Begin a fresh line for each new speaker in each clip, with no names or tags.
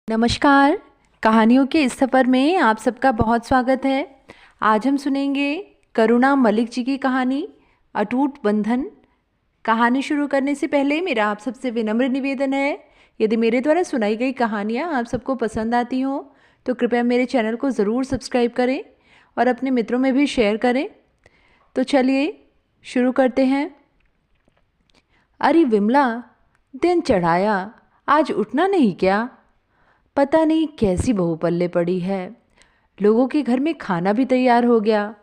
नमस्कार। कहानियों के इस सफ़र में आप सबका बहुत स्वागत है। आज हम सुनेंगे करुणा मलिक जी की कहानी अटूट बंधन। कहानी शुरू करने से पहले मेरा आप सबसे विनम्र निवेदन है, यदि मेरे द्वारा सुनाई गई कहानियाँ आप सबको पसंद आती हों तो कृपया मेरे चैनल को ज़रूर सब्सक्राइब करें और अपने मित्रों में भी शेयर करें। तो चलिए शुरू करते हैं। अरे विमला, दिन चढ़ाया, आज उठना नहीं क्या? पता नहीं कैसी बहू पल्ले पड़ी है। लोगों के घर में खाना भी तैयार हो गया,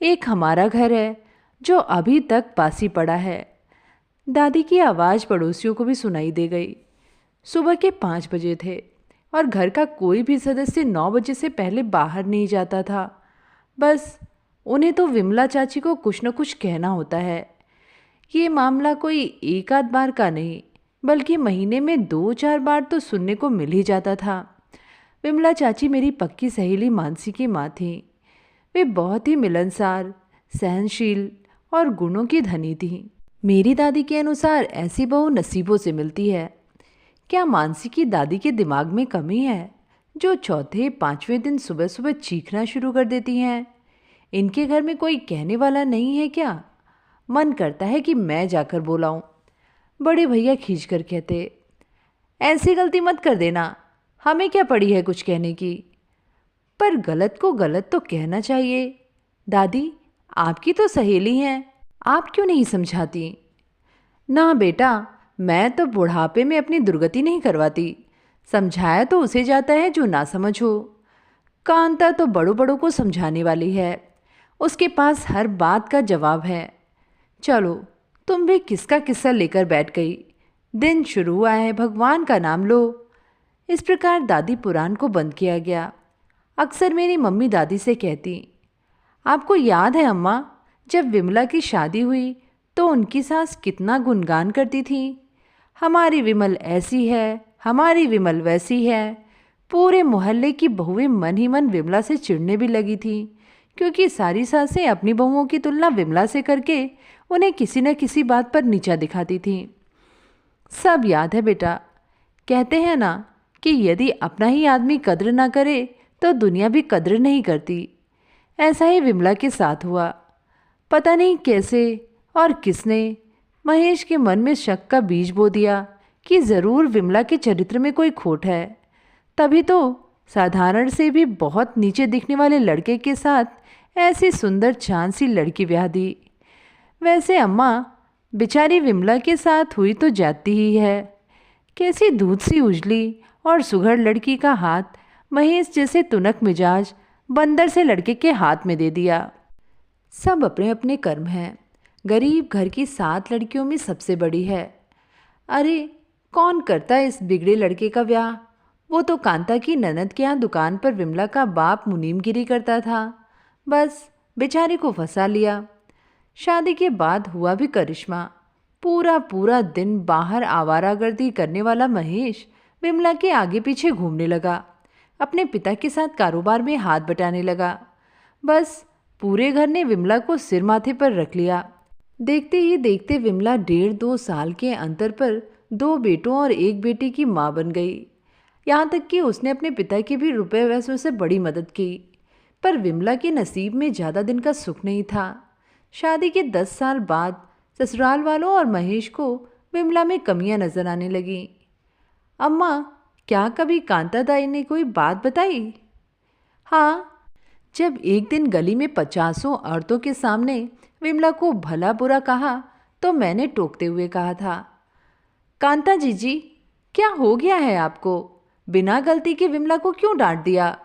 एक हमारा घर है जो अभी तक बासी पड़ा है। दादी की आवाज़ पड़ोसियों को भी सुनाई दे गई। सुबह के 5 बजे थे और घर का कोई भी सदस्य 9 बजे से पहले बाहर नहीं जाता था। बस उन्हें तो विमला चाची को कुछ न कुछ कहना होता है। ये मामला कोई एक आध बार का नहीं, बल्कि महीने में 2-4 बार तो सुनने को मिल ही जाता था। विमला चाची मेरी पक्की सहेली मानसी की माँ थी। वे बहुत ही मिलनसार, सहनशील और गुणों की धनी थीं। मेरी दादी के अनुसार ऐसी बहू नसीबों से मिलती है। क्या मानसी की दादी के दिमाग में कमी है जो चौथे 5वें दिन सुबह सुबह चीखना शुरू कर देती हैं? इनके घर में कोई कहने वाला नहीं है क्या? मन करता है कि मैं जाकर बोलाऊं। बड़े भैया खींचकर कहते, ऐसी गलती मत कर देना, हमें क्या पड़ी है कुछ कहने की। पर गलत को गलत तो कहना चाहिए। दादी, आपकी तो सहेली हैं, आप क्यों नहीं समझाती? ना बेटा, मैं तो बुढ़ापे में अपनी दुर्गति नहीं करवाती। समझाया तो उसे जाता है जो ना समझ हो। कांता तो बड़ों बड़ों को समझाने वाली है, उसके पास हर बात का जवाब है। चलो, तुम भी किसका किस्सा लेकर बैठ गई। दिन शुरू हुआ है, भगवान का नाम लो। इस प्रकार दादी पुराण को बंद किया गया। अक्सर मेरी मम्मी दादी से कहती, आपको याद है अम्मा, जब विमला की शादी हुई तो उनकी सास कितना गुणगान करती थी। हमारी विमल ऐसी है, हमारी विमल वैसी है। पूरे मोहल्ले की बहुएं मन ही मन विमला से चिढ़ने भी लगी थी, क्योंकि सारी सासें अपनी बहुओं की तुलना विमला से करके उन्हें किसी न किसी बात पर नीचा दिखाती थीं। सब याद है बेटा। कहते हैं ना कि यदि अपना ही आदमी कद्र ना करे तो दुनिया भी कद्र नहीं करती। ऐसा ही विमला के साथ हुआ। पता नहीं कैसे और किसने महेश के मन में शक का बीज बो दिया कि ज़रूर विमला के चरित्र में कोई खोट है। तभी तो साधारण से भी बहुत नीचे दिखने वाले लड़के के साथ ऐसी सुंदर चांद सी लड़की ब्याह दी। वैसे अम्मा, बेचारी विमला के साथ हुई तो जाती ही है। कैसी दूध सी उजली और सुघड़ लड़की का हाथ महेश जैसे तुनक मिजाज बंदर से लड़के के हाथ में दे दिया। सब अपने अपने कर्म हैं। गरीब घर की 7 लड़कियों में सबसे बड़ी है। अरे, कौन करता इस बिगड़े लड़के का ब्याह? वो तो कांता की ननद के यहाँ दुकान पर विमला का बाप मुनीमगिरी करता था। बस बेचारे को फंसा लिया। शादी के बाद हुआ भी करिश्मा। पूरा पूरा दिन बाहर आवारागर्दी करने वाला महेश विमला के आगे पीछे घूमने लगा। अपने पिता के साथ कारोबार में हाथ बटाने लगा। बस पूरे घर ने विमला को सिर माथे पर रख लिया। देखते ही देखते विमला 1.5-2 साल के अंतर पर 2 बेटों और 1 बेटी की माँ बन गई। यहाँ तक कि उसने अपने पिता की भी रुपए पैसों से बड़ी मदद की। पर विमला के नसीब में ज़्यादा दिन का सुख नहीं था। शादी के 10 साल बाद ससुराल वालों और महेश को विमला में कमियां नजर आने लगीं। अम्मा, क्या कभी कांता दाई ने कोई बात बताई? हाँ, जब एक दिन गली में 50 औरतों के सामने विमला को भला बुरा कहा तो मैंने टोकते हुए कहा था, कांता जीजी, क्या हो गया है आपको? बिना गलती के विमला को क्यों डांट दिया?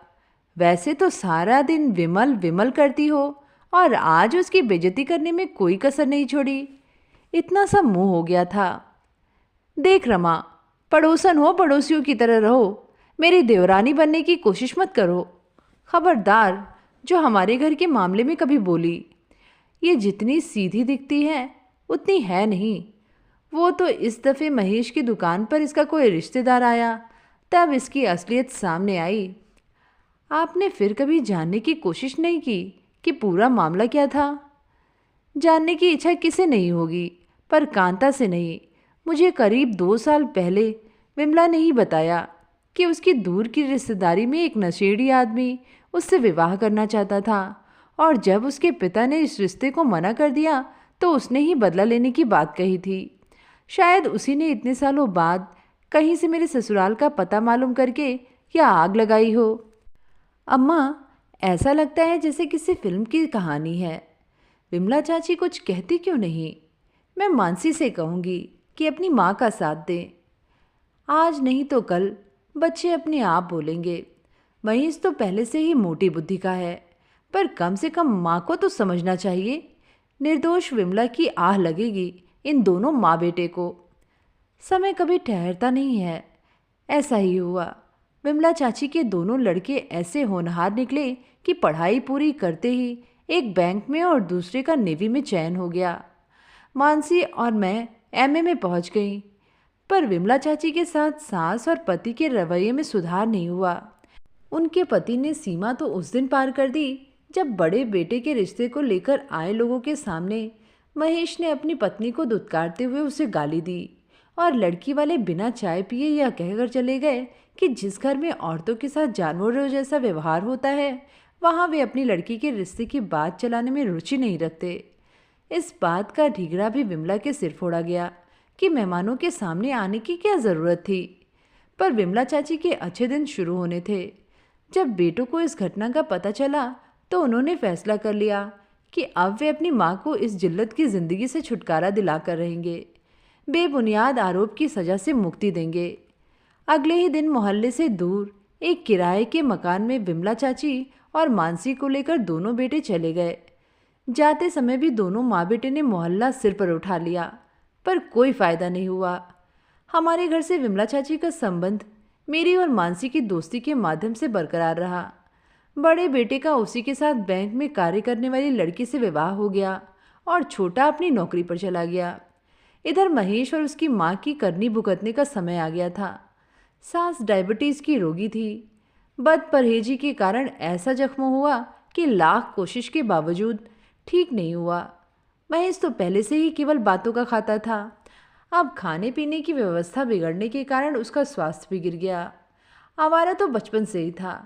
वैसे तो सारा दिन विमल विमल करती हो और आज उसकी बेइज्जती करने में कोई कसर नहीं छोड़ी। इतना सा मुंह हो गया था। देख रमा, पड़ोसन हो, पड़ोसियों की तरह रहो। मेरी देवरानी बनने की कोशिश मत करो। खबरदार, जो हमारे घर के मामले में कभी बोली। ये जितनी सीधी दिखती है उतनी है नहीं। वो तो इस दफ़े महेश की दुकान पर इसका कोई रिश्तेदार आया, तब इसकी असलियत सामने आई। आपने फिर कभी जानने की कोशिश नहीं की कि पूरा मामला क्या था? जानने की इच्छा किसे नहीं होगी, पर कांता से नहीं। मुझे करीब 2 साल पहले विमला ने ही बताया। कि उसकी दूर की रिश्तेदारी में एक नशेड़ी आदमी उससे विवाह करना चाहता था, और जब उसके पिता ने इस रिश्ते को मना कर दिया तो उसने ही बदला लेने की बात कही थी। शायद उसी ने इतने सालों बाद कहीं से मेरे ससुराल का पता मालूम करके या आग लगाई हो। अम्मा, ऐसा लगता है जैसे किसी फिल्म की कहानी है। विमला चाची कुछ कहती क्यों नहीं? मैं मानसी से कहूँगी कि अपनी माँ का साथ दे। आज नहीं तो कल बच्चे अपने आप बोलेंगे। महेश तो पहले से ही मोटी बुद्धि का है, पर कम से कम माँ को तो समझना चाहिए। निर्दोष विमला की आह लगेगी इन दोनों माँ बेटे को। समय कभी ठहरता नहीं है। ऐसा ही हुआ। विमला चाची के दोनों लड़के ऐसे होनहार निकले कि पढ़ाई पूरी करते ही एक बैंक में और दूसरे का नेवी में चयन हो गया। मानसी और मैं एमए में पहुंच गई, पर विमला चाची के साथ सास और पति के रवैये में सुधार नहीं हुआ। उनके पति ने सीमा तो उस दिन पार कर दी जब बड़े बेटे के रिश्ते को लेकर आए लोगों के सामने महेश ने अपनी पत्नी को दुत्कारते हुए उसे गाली दी, और लड़की वाले बिना चाय पिए यह कहकर चले गए कि जिस घर में औरतों के साथ जानवरों जैसा व्यवहार होता है वहाँ वे अपनी लड़की के रिश्ते की बात चलाने में रुचि नहीं रखते। इस बात का ढिगरा भी विमला के सिर फोड़ा गया कि मेहमानों के सामने आने की क्या ज़रूरत थी। पर विमला चाची के अच्छे दिन शुरू होने थे। जब बेटों को इस घटना का पता चला तो उन्होंने फैसला कर लिया कि अब वे अपनी माँ को इस जिल्लत की ज़िंदगी से छुटकारा दिलाकर रहेंगे, बेबुनियाद आरोप की सज़ा से मुक्ति देंगे। अगले ही दिन मोहल्ले से दूर एक किराए के मकान में विमला चाची और मानसी को लेकर दोनों बेटे चले गए। जाते समय भी दोनों माँ बेटे ने मोहल्ला सिर पर उठा लिया, पर कोई फ़ायदा नहीं हुआ। हमारे घर से विमला चाची का संबंध मेरी और मानसी की दोस्ती के माध्यम से बरकरार रहा। बड़े बेटे का उसी के साथ बैंक में कार्य करने वाली लड़की से विवाह हो गया और छोटा अपनी नौकरी पर चला गया। इधर महेश और उसकी माँ की करनी भुगतने का समय आ गया था। सास डायबिटीज़ की रोगी थी। बद परहेजी के कारण ऐसा जख्म हुआ कि लाख कोशिश के बावजूद ठीक नहीं हुआ। महेश तो पहले से ही केवल बातों का खाता था। अब खाने पीने की व्यवस्था बिगड़ने के कारण उसका स्वास्थ्य भी गिर गया। आवारा तो बचपन से ही था।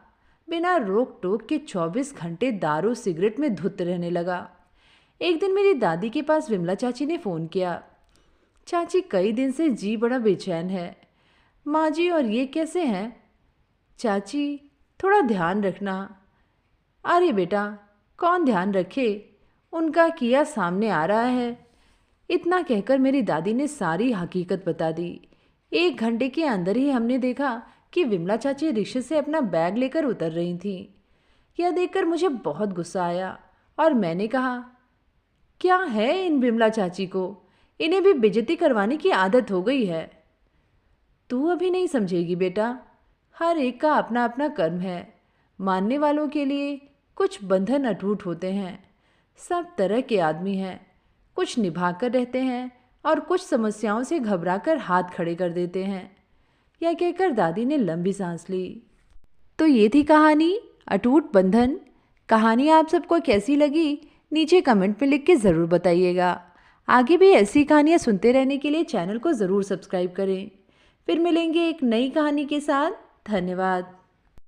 बिना रोक टोक के 24 घंटे दारू सिगरेट में धुत रहने लगा। एक दिन मेरी दादी के पास विमला चाची ने फ़ोन किया। चाची, कई दिन से जी बड़ा बेचैन है। माँ जी और ये कैसे हैं? चाची, थोड़ा ध्यान रखना। अरे बेटा, कौन ध्यान रखे, उनका किया सामने आ रहा है। इतना कहकर मेरी दादी ने सारी हकीकत बता दी। 1 घंटे के अंदर ही हमने देखा कि विमला चाची रिक्शे से अपना बैग लेकर उतर रही थीं। यह देखकर मुझे बहुत गुस्सा आया और मैंने कहा, क्या है इन विमला चाची को, इन्हें भी बेइज्जती करवाने की आदत हो गई है। तू अभी नहीं समझेगी बेटा, हर एक का अपना अपना कर्म है। मानने वालों के लिए कुछ बंधन अटूट होते हैं। सब तरह के आदमी हैं, कुछ निभा कर रहते हैं और कुछ समस्याओं से घबराकर हाथ खड़े कर देते हैं। यह कहकर दादी ने लंबी सांस ली। तो ये थी कहानी अटूट बंधन। कहानी आप सबको कैसी लगी नीचे कमेंट में लिख के ज़रूर बताइएगा। आगे भी ऐसी कहानियाँ सुनते रहने के लिए चैनल को ज़रूर सब्सक्राइब करें। फिर मिलेंगे एक नई कहानी के साथ। धन्यवाद।